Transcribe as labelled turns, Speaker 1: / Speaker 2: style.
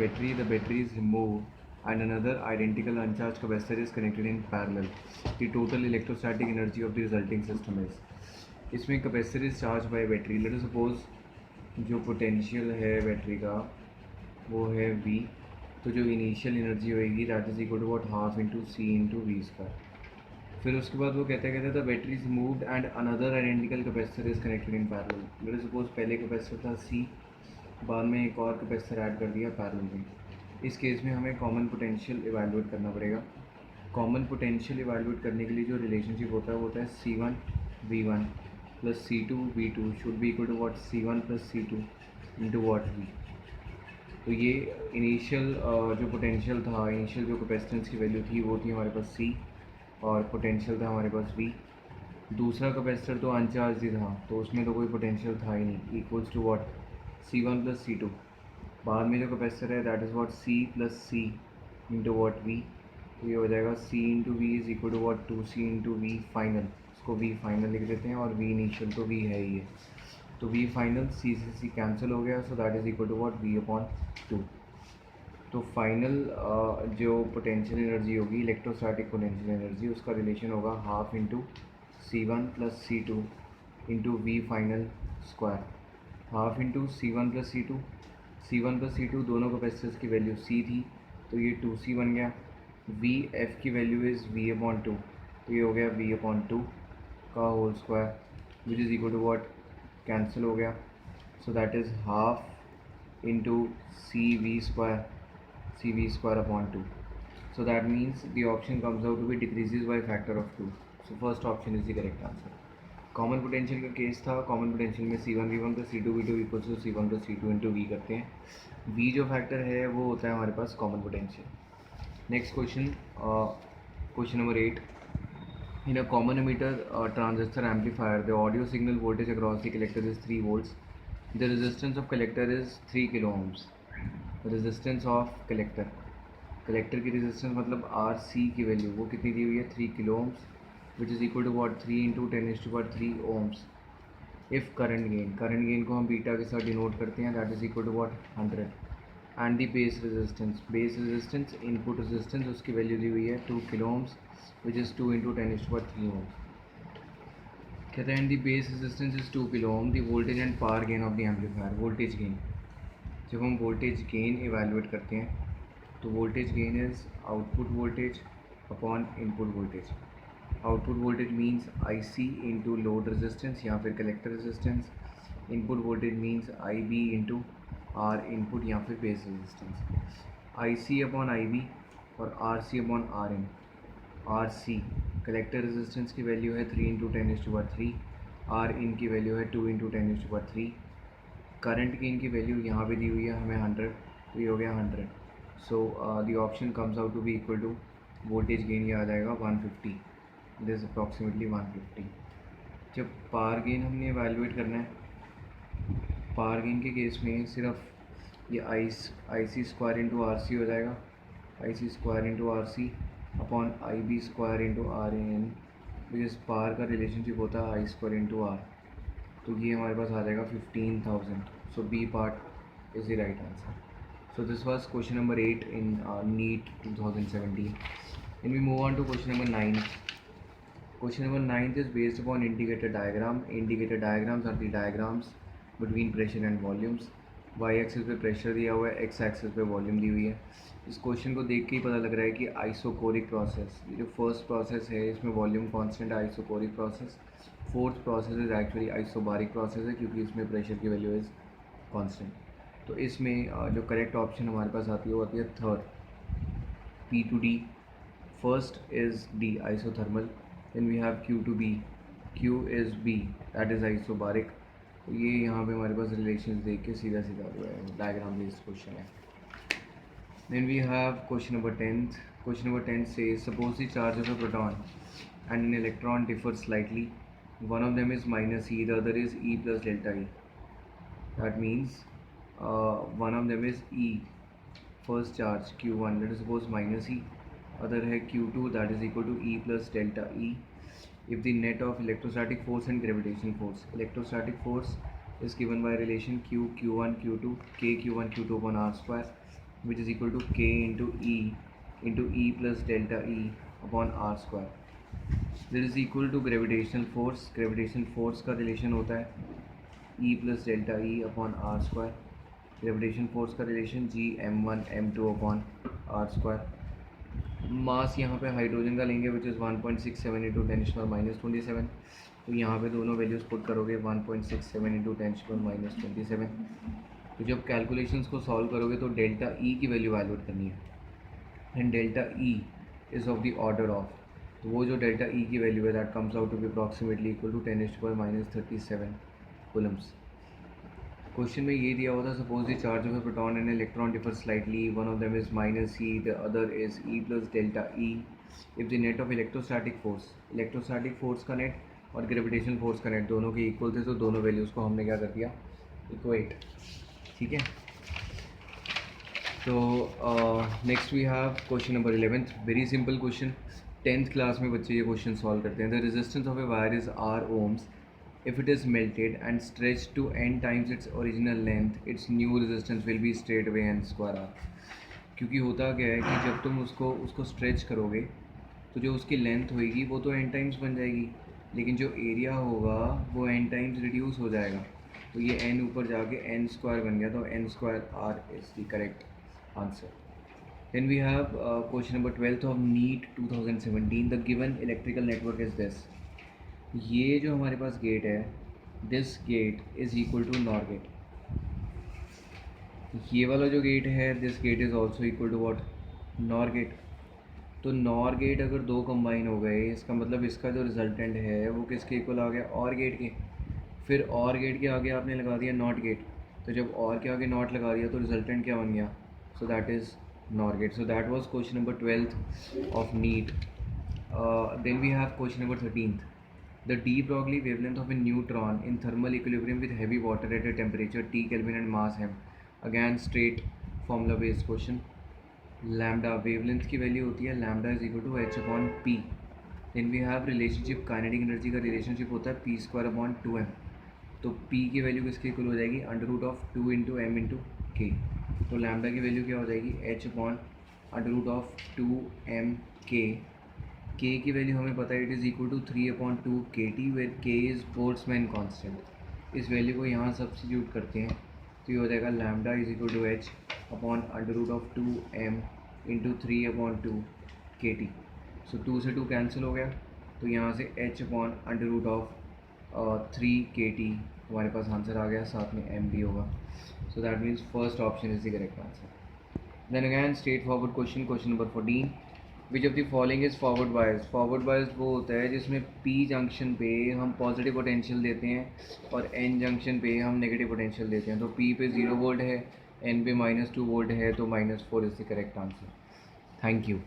Speaker 1: battery, the battery is removed and another identical uncharged capacitor is connected in parallel. The total electrostatic energy of the resulting system is. इसमें capacitor is charged by battery. Let us suppose जो potential है battery का वो है V, तो जो initial energy होएगी that is equal to what half into c into v square. फिर उसके बाद वो कहते the battery is moved and another identical capacitor is connected in parallel. Let's suppose पहले कैपेसिटर था C, बाद में एक और कैपेसिटर ऐड कर दिया पैरेलल में. इस केस में हमें कॉमन पोटेंशियल इवैल्यूएट करना पड़ेगा. कॉमन पोटेंशियल इवैल्यूएट करने के लिए जो रिलेशनशिप होता है वो होता है C1 V1 plus C2 V2 should be equal to what C1 plus C2 into what V. तो ये इनिशियल जो पोटेंशियल था, इनिशियल जो कैपेसिटेंस की वैल्यू थी वो थी हमारे पास C और पोटेंशियल था हमारे पास V. दूसरा कैपेसिटर तो अनचार्ज ही था तो उसमें तो कोई पोटेंशियल था ही नहीं, equals to what C1 plus C2. बाद में जो कैपेसिटर है that is what C plus C into what V. तो ये हो जाएगा C into v is equal to what 2C into v final. इसको V फाइनल लिख देते हैं और V इनिशियल तो V है ही है. तो V फाइनल C से C कैंसिल हो गया, so that is equal to what V upon 2. तो फाइनल जो पोटेंशियल एनर्जी होगी, इलेक्ट्रोस्टैटिक पोटेंशियल एनर्जी, उसका रिलेशन होगा half into C1 plus C2 into V final square. Half into C1 plus C2 दोनों capacitors की value C थी तो ये 2C बन गया. V F की वैल्यू इज़ V अपॉन 2, तो ये हो गया V अपॉन 2 का whole square which is equal to what cancel हो गया. So that is half into CV square upon 2. So that means the option comes out to be decreases by factor of 2. So first option is the correct answer. Common potential का case था. Common potential में C1 V1 plus C2 V2 equals to C1 plus C2 into V करते हैं. V जो factor है वो होता है हमारे पास common potential. Next question, question number 8. In a common emitter transistor amplifier, the audio signal voltage across the collector is 3 volts. The resistance of collector is 3 kilo ohms. Resistance of collector की resistance मतलब r c की value वो कितनी दी हुई है 3 kilo ohms which is equal to what 3 into 10⁻³ ohms. If current gain को हम बीटा के साथ डिनोट करते हैं that is equal to what 100. And the base resistance input resistance उसकी वैल्यू दी हुई है 2 kilo ohms which is 2 into 10⁻³ ohms. कहते हैं दी base resistance is 2 kilo ohm. The voltage and power gain of the amplifier. Voltage gain, जब हम voltage gain evaluate करते हैं तो voltage gain is output voltage upon input voltage. Output voltage means IC into load resistance या फिर collector resistance. Input voltage means IB into r input या फिर base resistance. IC upon IB और RC अपॉन RN. RC collector resistance की value है 3 into 10⁻³. R इन की value है 2 इंटू 10⁻³. करंट गेन की वैल्यू यहाँ पे दी हुई है हमें 100, तो ये हो गया 100. So the option comes out to be equal to voltage gain ये आ जाएगा 150. This approximately 150. जब पावर गेन हमने एवेलुएट करना है, पावर गेन के केस में सिर्फ ये IC स्क्वायर इंटू RC हो जाएगा. IC square into RC upon IB square into RN, because power का रिलेशनशिप होता है I स्क्वायर इंटू R. तो ये हमारे पास आ जाएगा 15,000. So B part is the right answer. So this was question number 8 in NEET 2017. And we move on to question number 9. Question number 9 is based upon indicator diagram. Indicator diagrams are the diagrams between pressure and volumes. Y axis पे pressure दिया हुआ है, X axis पे volume दी हुई है. इस question को देख के ही पता लग रहा है कि आइसोकोरिक प्रोसेस, ये जो फर्स्ट प्रोसेस है इसमें वॉल्यूम कांस्टेंट है, isochoric process. Fourth process is actually isobaric process है क्योंकि इसमें प्रेशर की वैल्यू इज़ कांस्टेंट. तो इसमें जो करेक्ट ऑप्शन हमारे पास आती है वो आती है third, P to D. First is D isothermal. Then we have Q to B. Q is B that is isobaric. तो ये यहाँ पे हमारे पास रिलेशंस देख के सीधा सीधा जो है डायग्राम बेस्ड क्वेश्चन है. Then we have question number 10. Question number 10 से suppose the charge of a proton and an electron differs slightly. One of them is minus E, the other is E plus delta E. That means one of them is E, first charge Q1, let us suppose minus E. Other है Q2, that is equal to E plus delta E. If the net of electrostatic force and gravitational force, electrostatic force is given by relation Q, Q1, Q2, K Q1, Q2 upon R square. which is equal to k into E plus delta E upon r square. This is equal to gravitational force. Gravitational force का relation होता है E plus delta E upon r square. Gravitation force का relation G m1 m2 upon r square. Mass यहाँ पे hydrogen का लेंगे which is 1.67 into 10⁻⁻27. तो यहाँ पे दोनों वैल्यूज़ पुट करोगे 1.67 इंटू 10⁻⁻27. तो जब कैलकुलेशंस को सॉल्व करोगे तो डेल्टा ई की वैल्यू वैल्यूट करनी है and delta e is of the order of. तो वो जो डेल्टा ई की वैल्यू है that comes out to be approximately equal to 10⁻⁻37 coulombs. Question में ये दिया हुआ था suppose the charge of a proton and electron differ slightly, one of them is minus e, the other is e plus delta e. If the net of electrostatic force का net और gravitation force का net दोनों के equal थे तो दोनों values को हमने क्या कर दिया, इक्वेट. ठीक है. तो next we have question number 11. Very simple question. 10th class में बच्चे ये क्वेश्चन सॉल्व करते हैं. The resistance of a wire is R ohms. If it is melted and stretched to n times its original length, its new resistance will be straight away n square r. क्योंकि होता क्या है कि जब तुम उसको स्ट्रेच करोगे तो जो उसकी लेंथ होएगी वो तो n टाइम्स बन जाएगी, लेकिन जो एरिया होगा वो n टाइम्स रिड्यूस हो जाएगा. तो ये n ऊपर जाके n स्क्वायर बन गया, तो n square r is the correct answer. Then we have question number 12th of NEET 2017. The given electrical network is this. ये जो हमारे पास गेट है, this gate is equal to nor gate. ये वाला जो गेट है, this gate is also equal to what, nor gate. तो नॉर गेट अगर दो कंबाइन हो गए, इसका मतलब इसका जो रिजल्टेंट है वो किसके इक्वल आ गया, और गेट के. फिर और गेट के आगे आपने लगा दिया नॉट गेट, तो जब और के आगे नॉट लगा दिया तो रिजल्टेंट क्या बन गया, so that is nor gate. So that was question number 12th of NEET. Then we have question number 13th. The de Broglie wavelength of a neutron in thermal equilibrium with heavy water at a temperature T Kelvin and mass m. Again straight formula based question. Lambda wavelength की value होती है lambda is equal to h upon p. Then we have relationship, kinetic energy का relationship होता है p square upon 2m. तो p की value किसके equal हो जाएगी, under root of 2 into m into k. तो लैम्डा की वैल्यू क्या हो जाएगी, h upon under root of 2m k. k की वैल्यू हमें पता है it is equal to 3/2 kT where k is Boltzmann constant. इस वैल्यू को यहाँ सब्स्टिट्यूट करते हैं तो ये हो जाएगा lambda is equal to h upon under root of 2m into 3/2 kT. So 2 से 2 कैंसिल हो गया, तो यहाँ से h upon under root of 3 kT हमारे पास आंसर आ गया, साथ में m भी होगा. So that means first option is the correct answer. Then again straight forward question number 14. Which of the following is forward bias. Forward bias वो होता है जिसमें P जंक्शन पे हम पॉजिटिव पोटेंशियल देते हैं और N जंक्शन पे हम नेगेटिव पोटेंशियल देते हैं. तो P पे 0 वोल्ट है, N पे -2 वोल्ट है, तो -4 is the correct answer. Thank you.